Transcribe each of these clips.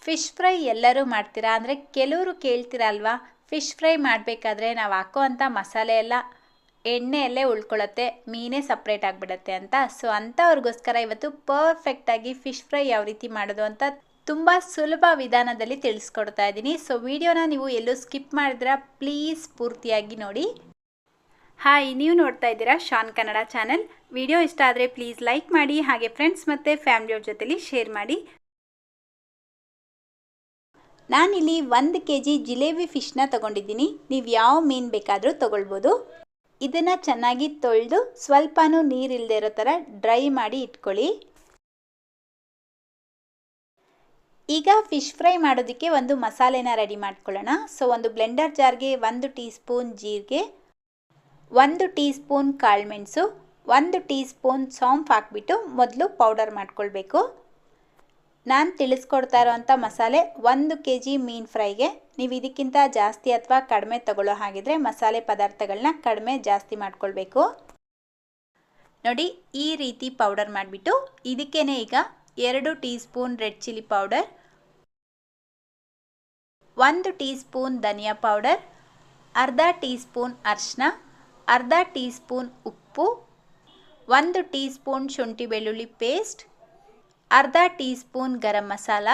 Fish fry ಎಲ್ಲರೂ ಮಾಡ್ತೀರಾ ಅಂದರೆ ಕೆಲವರು ಕೇಳ್ತೀರಲ್ವಾ, ಫಿಶ್ ಫ್ರೈ ಮಾಡಬೇಕಾದ್ರೆ ನಾವು ಹಾಕೋ ಅಂಥ ಮಸಾಲೆ ಎಲ್ಲ ಎಣ್ಣೆಯಲ್ಲೇ ಉಳ್ಕೊಳ್ಳುತ್ತೆ, ಮೀನೇ ಸಪ್ರೇಟ್ ಆಗಿಬಿಡುತ್ತೆ ಅಂತ. ಸೊ ಅಂಥವ್ರಿಗೋಸ್ಕರ ಇವತ್ತು ಪರ್ಫೆಕ್ಟಾಗಿ ಫಿಶ್ ಫ್ರೈ ಯಾವ ರೀತಿ ಮಾಡೋದು ಅಂತ ತುಂಬ ಸುಲಭ ವಿಧಾನದಲ್ಲಿ ತಿಳಿಸ್ಕೊಡ್ತಾ ಇದ್ದೀನಿ. ಸೊ ವಿಡಿಯೋನ ನೀವು ಎಲ್ಲೂ ಸ್ಕಿಪ್ ಮಾಡಿದ್ರೆ ಪ್ಲೀಸ್ ಪೂರ್ತಿಯಾಗಿ ನೋಡಿ. ಹಾಯ್, ನೀವು ನೋಡ್ತಾ ಇದ್ದೀರಾ ಶಾನ್ ಕನ್ನಡ ಚಾನೆಲ್. ವಿಡಿಯೋ ಇಷ್ಟ ಆದರೆ ಪ್ಲೀಸ್ ಲೈಕ್ ಮಾಡಿ, ಹಾಗೆ ಫ್ರೆಂಡ್ಸ್ ಮತ್ತು ಫ್ಯಾಮಿಲಿಯವ್ರ ಜೊತೆಲಿ ಶೇರ್ ಮಾಡಿ. ನಾನಿಲ್ಲಿ 1 kg ಜಿಲೇಬಿ ಫಿಶ್ನ ತೊಗೊಂಡಿದ್ದೀನಿ. ನೀವು ಯಾವ ಮೀನು ಬೇಕಾದರೂ ತೊಗೊಳ್ಬೋದು. ಇದನ್ನು ಚೆನ್ನಾಗಿ ತೊಳೆದು ಸ್ವಲ್ಪನೂ ನೀರಿಲ್ಲದೆ ಇರೋ ಥರ ಡ್ರೈ ಮಾಡಿ ಇಟ್ಕೊಳ್ಳಿ. ಈಗ ಫಿಶ್ ಫ್ರೈ ಮಾಡೋದಕ್ಕೆ ಒಂದು ಮಸಾಲೆನ ರೆಡಿ ಮಾಡ್ಕೊಳ್ಳೋಣ. ಸೊ ಒಂದು ಬ್ಲೆಂಡರ್ ಜಾರ್ಗೆ 1 ಟೀ ಸ್ಪೂನ್ ಜೀರಿಗೆ, 1 ಟೀ ಸ್ಪೂನ್ ಕಾಳುಮೆಣಸು, 1 ಟೀ ಸ್ಪೂನ್ ಸೋಂಪು ಹಾಕ್ಬಿಟ್ಟು ಮೊದಲು ಪೌಡರ್ ಮಾಡ್ಕೊಳ್ಬೇಕು. ನಾನು ತಿಳಿಸ್ಕೊಡ್ತಾ ಇರೋವಂಥ ಮಸಾಲೆ 1 kg ಮೀನು ಫ್ರೈಗೆ. ನೀವು ಇದಕ್ಕಿಂತ ಜಾಸ್ತಿ ಅಥವಾ ಕಡಿಮೆ ತಗೊಳ್ಳೋ ಹಾಗಿದ್ರೆ ಮಸಾಲೆ ಪದಾರ್ಥಗಳನ್ನ ಕಡಿಮೆ ಜಾಸ್ತಿ ಮಾಡ್ಕೊಳ್ಬೇಕು. ನೋಡಿ, ಈ ರೀತಿ ಪೌಡರ್ ಮಾಡಿಬಿಟ್ಟು ಇದಕ್ಕೇನೆ ಈಗ 2 teaspoon red chilli powder, 1 teaspoon ಧನಿಯಾ ಪೌಡರ್, ಅರ್ಧ ಟೀ ಸ್ಪೂನ್ ಅರಿಶಿನ, ಅರ್ಧ ಟೀ ಸ್ಪೂನ್ ಉಪ್ಪು, 1 ಟೀ ಸ್ಪೂನ್ ಶುಂಠಿ ಬೆಳ್ಳುಳ್ಳಿ ಪೇಸ್ಟ್, ಅರ್ಧ teaspoon garam masala,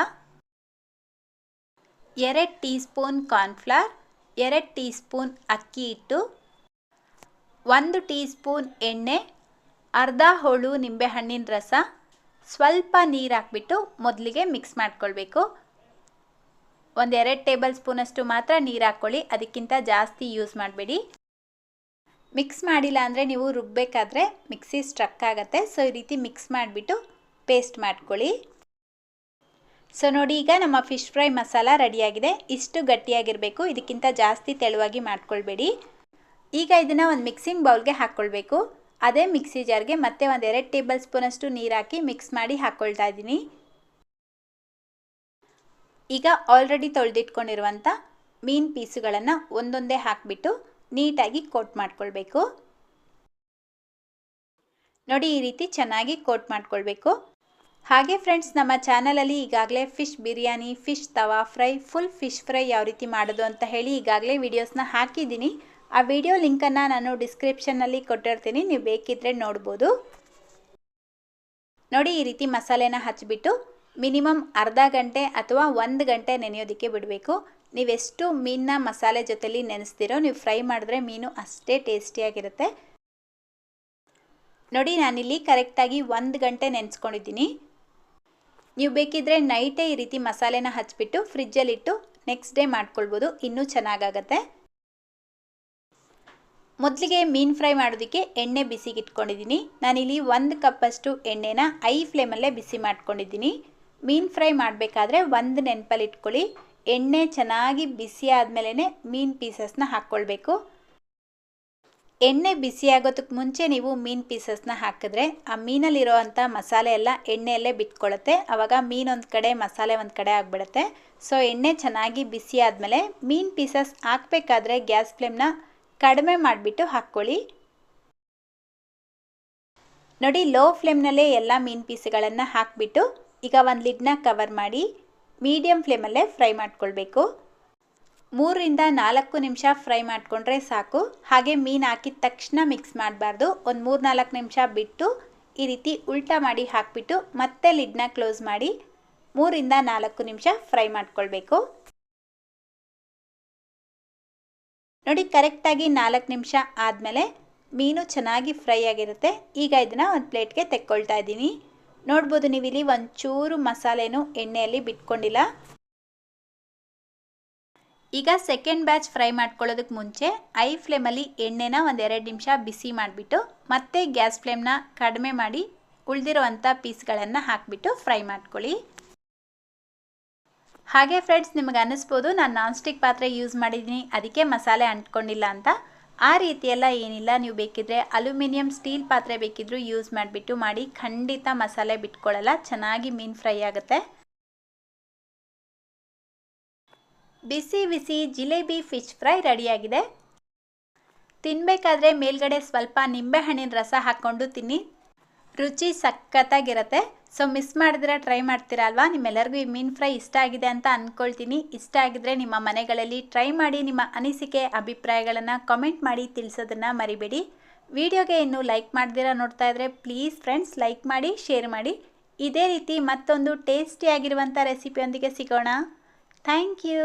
2 teaspoon cornflour, 2 teaspoon ಅಕ್ಕಿ ಹಿಟ್ಟು, 1 ಟೀ ಸ್ಪೂನ್ ಎಣ್ಣೆ, ಅರ್ಧ ಹೋಳು ನಿಂಬೆಹಣ್ಣಿನ ರಸ, ಸ್ವಲ್ಪ ನೀರು ಹಾಕ್ಬಿಟ್ಟು ಮೊದಲಿಗೆ ಮಿಕ್ಸ್ ಮಾಡ್ಕೊಳ್ಬೇಕು. 2 ಟೇಬಲ್ ಸ್ಪೂನಷ್ಟು ಮಾತ್ರ ನೀರು ಹಾಕ್ಕೊಳ್ಳಿ, ಅದಕ್ಕಿಂತ ಜಾಸ್ತಿ ಯೂಸ್ ಮಾಡಬೇಡಿ. ಮಿಕ್ಸ್ ಮಾಡಿಲ್ಲ ಅಂದರೆ ನೀವು ರುಬ್ಬಬೇಕಾದ್ರೆ ಮಿಕ್ಸಿ ಸ್ಟ್ರಕ್ ಆಗುತ್ತೆ. ಸೊ ಈ ರೀತಿ ಮಿಕ್ಸ್ ಮಾಡಿಬಿಟ್ಟು ಪೇಸ್ಟ್ ಮಾಡ್ಕೊಳ್ಳಿ. ಸೊ ನೋಡಿ, ಈಗ ನಮ್ಮ ಫಿಶ್ ಫ್ರೈ ಮಸಾಲ ರೆಡಿಯಾಗಿದೆ. ಇಷ್ಟು ಗಟ್ಟಿಯಾಗಿರಬೇಕು, ಇದಕ್ಕಿಂತ ಜಾಸ್ತಿ ತೆಳುವಾಗಿ ಮಾಡ್ಕೊಳ್ಬೇಡಿ. ಈಗ ಇದನ್ನು ಒಂದು ಮಿಕ್ಸಿಂಗ್ ಬೌಲ್ಗೆ ಹಾಕ್ಕೊಳ್ಬೇಕು. ಅದೇ ಮಿಕ್ಸಿ ಜಾರ್ಗೆ ಮತ್ತೆ 2 ಟೇಬಲ್ ಸ್ಪೂನಷ್ಟು ನೀರು ಹಾಕಿ ಮಿಕ್ಸ್ ಮಾಡಿ ಹಾಕ್ಕೊಳ್ತಾ ಇದ್ದೀನಿ. ಈಗ ಆಲ್ರೆಡಿ ತೊಳೆದಿಟ್ಕೊಂಡಿರುವಂಥ ಮೀನು ಪೀಸುಗಳನ್ನು ಒಂದೊಂದೇ ಹಾಕಿಬಿಟ್ಟು ನೀಟಾಗಿ ಕೋಟ್ ಮಾಡ್ಕೊಳ್ಬೇಕು. ನೋಡಿ, ಈ ರೀತಿ ಚೆನ್ನಾಗಿ ಕೋಟ್ ಮಾಡ್ಕೊಳ್ಬೇಕು. ಹಾಗೆ ಫ್ರೆಂಡ್ಸ್, ನಮ್ಮ ಚಾನಲಲ್ಲಿ ಈಗಾಗಲೇ ಫಿಶ್ ಬಿರಿಯಾನಿ, ಫಿಶ್ ತವಾ ಫ್ರೈ, ಫುಲ್ ಫಿಶ್ ಫ್ರೈ ಯಾವ ರೀತಿ ಮಾಡೋದು ಅಂತ ಹೇಳಿ ಈಗಾಗಲೇ ವಿಡಿಯೋಸ್ನ ಹಾಕಿದ್ದೀನಿ. ಆ ವಿಡಿಯೋ ಲಿಂಕನ್ನು ನಾನು ಡಿಸ್ಕ್ರಿಪ್ಷನ್ನಲ್ಲಿ ಕೊಟ್ಟಿರ್ತೀನಿ, ನೀವು ಬೇಕಿದ್ದರೆ ನೋಡ್ಬೋದು. ನೋಡಿ, ಈ ರೀತಿ ಮಸಾಲೆನ ಹಚ್ಚಿಬಿಟ್ಟು ಮಿನಿಮಮ್ ಅರ್ಧ ಗಂಟೆ ಅಥವಾ 1 ಗಂಟೆ ನೆನೆಯೋದಕ್ಕೆ ಬಿಡಬೇಕು. ನೀವೆಷ್ಟು ಮೀನನ್ನ ಮಸಾಲೆ ಜೊತೆಲಿ ನೆನೆಸ್ತೀರೋ ನೀವು ಫ್ರೈ ಮಾಡಿದ್ರೆ ಮೀನು ಅಷ್ಟೇ ಟೇಸ್ಟಿಯಾಗಿರುತ್ತೆ. ನೋಡಿ, ನಾನಿಲ್ಲಿ ಕರೆಕ್ಟಾಗಿ 1 ಗಂಟೆ ನೆನೆಸ್ಕೊಂಡಿದ್ದೀನಿ. ನೀವು ಬೇಕಿದ್ದರೆ ನೈಟೇ ಈ ರೀತಿ ಮಸಾಲೆನ ಹಚ್ಬಿಟ್ಟು ಫ್ರಿಜ್ಜಲ್ಲಿಟ್ಟು ನೆಕ್ಸ್ಟ್ ಡೇ ಮಾಡ್ಕೊಳ್ಬೋದು, ಇನ್ನೂ ಚೆನ್ನಾಗಾಗತ್ತೆ. ಮೊದಲಿಗೆ ಮೀನು ಫ್ರೈ ಮಾಡೋದಕ್ಕೆ ಎಣ್ಣೆ ಬಿಸಿಗೆ ಇಟ್ಕೊಂಡಿದ್ದೀನಿ. ನಾನಿಲ್ಲಿ 1 ಕಪ್ಪಷ್ಟು ಎಣ್ಣೆನ ಐ ಫ್ಲೇಮಲ್ಲೇ ಬಿಸಿ ಮಾಡ್ಕೊಂಡಿದ್ದೀನಿ. ಮೀನು ಫ್ರೈ ಮಾಡಬೇಕಾದ್ರೆ ಒಂದು ನೆನಪಲ್ಲಿ ಇಟ್ಕೊಳ್ಳಿ, ಎಣ್ಣೆ ಚೆನ್ನಾಗಿ ಬಿಸಿ ಆದಮೇಲೆ ಮೀನು ಪೀಸಸ್ನ ಹಾಕ್ಕೊಳ್ಬೇಕು. ಎಣ್ಣೆ ಬಿಸಿ ಆಗೋದಕ್ಕೆ ಮುಂಚೆ ನೀವು ಮೀನು ಪೀಸಸ್ನ ಹಾಕಿದ್ರೆ ಆ ಮೀನಲ್ಲಿರೋ ಅಂಥ ಮಸಾಲೆ ಎಲ್ಲ ಎಣ್ಣೆಯಲ್ಲೇ ಬಿಟ್ಕೊಳ್ಳುತ್ತೆ. ಆವಾಗ ಮೀನು ಒಂದು ಕಡೆ, ಮಸಾಲೆ ಒಂದು ಕಡೆ ಆಗಿಬಿಡುತ್ತೆ. ಸೊ ಎಣ್ಣೆ ಚೆನ್ನಾಗಿ ಬಿಸಿ ಆದಮೇಲೆ ಮೀನು ಪೀಸಸ್ ಹಾಕಬೇಕಾದ್ರೆ ಗ್ಯಾಸ್ ಫ್ಲೇಮ್ನ ಕಡಿಮೆ ಮಾಡಿಬಿಟ್ಟು ಹಾಕ್ಕೊಳ್ಳಿ. ನೋಡಿ, ಲೋ ಫ್ಲೇಮ್ನಲ್ಲೇ ಎಲ್ಲ ಮೀನು ಪೀಸ್ಗಳನ್ನು ಹಾಕಿಬಿಟ್ಟು ಈಗ ಒಂದು ಲಿಡ್ನ ಕವರ್ ಮಾಡಿ ಮೀಡಿಯಮ್ ಫ್ಲೇಮಲ್ಲೇ ಫ್ರೈ ಮಾಡ್ಕೊಳ್ಬೇಕು. 3 ರಿಂದ 4 ನಿಮಿಷ ಫ್ರೈ ಮಾಡಿಕೊಂಡ್ರೆ ಸಾಕು. ಹಾಗೆ ಮೀನು ಹಾಕಿದ ತಕ್ಷಣ ಮಿಕ್ಸ್ ಮಾಡಬಾರ್ದು. ಒಂದು 3-4 ನಿಮಿಷ ಬಿಟ್ಟು ಈ ರೀತಿ ಉಲ್ಟಾ ಮಾಡಿ ಹಾಕಿಬಿಟ್ಟು ಮತ್ತೆ ಲಿಡ್ನ ಕ್ಲೋಸ್ ಮಾಡಿ 3 ರಿಂದ 4 ನಿಮಿಷ ಫ್ರೈ ಮಾಡ್ಕೊಳ್ಬೇಕು. ನೋಡಿ, ಕರೆಕ್ಟಾಗಿ 4 ನಿಮಿಷ ಆದಮೇಲೆ ಮೀನು ಚೆನ್ನಾಗಿ ಫ್ರೈ ಆಗಿರುತ್ತೆ. ಈಗ ಇದನ್ನು ಒಂದು ಪ್ಲೇಟ್ಗೆ ತೆಕ್ಕೊಳ್ತಾ ಇದ್ದೀನಿ. ನೋಡ್ಬೋದು ನೀವಿಲ್ಲಿ ಒಂಚೂರು ಮಸಾಲೆನೂ ಎಣ್ಣೆಯಲ್ಲಿ ಬಿಟ್ಕೊಂಡಿಲ್ಲ. ಈಗ ಸೆಕೆಂಡ್ ಬ್ಯಾಚ್ ಫ್ರೈ ಮಾಡ್ಕೊಳ್ಳೋದಕ್ಕೆ ಮುಂಚೆ ಐ ಫ್ಲೇಮಲ್ಲಿ ಎಣ್ಣೆನ 2 ನಿಮಿಷ ಬಿಸಿ ಮಾಡಿಬಿಟ್ಟು ಮತ್ತೆ ಗ್ಯಾಸ್ ಫ್ಲೇಮ್ನ ಕಡಿಮೆ ಮಾಡಿ ಉಳಿದಿರೋವಂಥ ಪೀಸ್ಗಳನ್ನು ಹಾಕಿಬಿಟ್ಟು ಫ್ರೈ ಮಾಡ್ಕೊಳ್ಳಿ. ಹಾಗೆ ಫ್ರೆಂಡ್ಸ್, ನಿಮಗೆ ಅನ್ನಿಸ್ಬೋದು ನಾನು ನಾನ್ ಸ್ಟಿಕ್ ಪಾತ್ರೆ ಯೂಸ್ ಮಾಡಿದ್ದೀನಿ ಅದಕ್ಕೆ ಮಸಾಲೆ ಅಂಟ್ಕೊಂಡಿಲ್ಲ ಅಂತ. ಆ ರೀತಿಯೆಲ್ಲ ಏನಿಲ್ಲ. ನೀವು ಬೇಕಿದ್ರೆ ಅಲ್ಯೂಮಿನಿಯಂ ಸ್ಟೀಲ್ ಪಾತ್ರೆ ಬೇಕಿದ್ರೂ ಯೂಸ್ ಮಾಡಿಬಿಟ್ಟು ಮಾಡಿ, ಖಂಡಿತ ಮಸಾಲೆ ಬಿಟ್ಕೊಳ್ಳಲ್ಲ, ಚೆನ್ನಾಗಿ ಮೀನು ಫ್ರೈ ಆಗುತ್ತೆ. ಬಿಸಿ ಬಿಸಿ ಜಿಲೇಬಿ ಫಿಶ್ ಫ್ರೈ ರೆಡಿಯಾಗಿದೆ. ತಿನ್ನಬೇಕಾದ್ರೆ ಮೇಲ್ಗಡೆ ಸ್ವಲ್ಪ ನಿಂಬೆಹಣ್ಣಿನ ರಸ ಹಾಕ್ಕೊಂಡು ತಿನ್ನಿ, ರುಚಿ ಸಖತ್ತಾಗಿರುತ್ತೆ. ಸೊ ಮಿಸ್ ಮಾಡಿದ್ರೆ ಟ್ರೈ ಮಾಡ್ತೀರಾ ಅಲ್ವಾ? ನಿಮ್ಮೆಲ್ಲರಿಗೂ ಈ ಮೀನು ಫ್ರೈ ಇಷ್ಟ ಆಗಿದೆ ಅಂತ ಅಂದ್ಕೊಳ್ತೀನಿ. ಇಷ್ಟ ಆಗಿದ್ರೆ ನಿಮ್ಮ ಮನೆಗಳಲ್ಲಿ ಟ್ರೈ ಮಾಡಿ ನಿಮ್ಮ ಅನಿಸಿಕೆ ಅಭಿಪ್ರಾಯಗಳನ್ನು ಕಮೆಂಟ್ ಮಾಡಿ ತಿಳಿಸೋದನ್ನು ಮರಿಬೇಡಿ. ವಿಡಿಯೋಗೆ ಇನ್ನೂ ಲೈಕ್ ಮಾಡ್ದಿರಾ ನೋಡ್ತಾ ಇದ್ದರೆ ಪ್ಲೀಸ್ ಫ್ರೆಂಡ್ಸ್ ಲೈಕ್ ಮಾಡಿ, ಶೇರ್ ಮಾಡಿ. ಇದೇ ರೀತಿ ಮತ್ತೊಂದು ಟೇಸ್ಟಿಯಾಗಿರುವಂಥ ರೆಸಿಪಿಯೊಂದಿಗೆ ಸಿಗೋಣ. Thank you.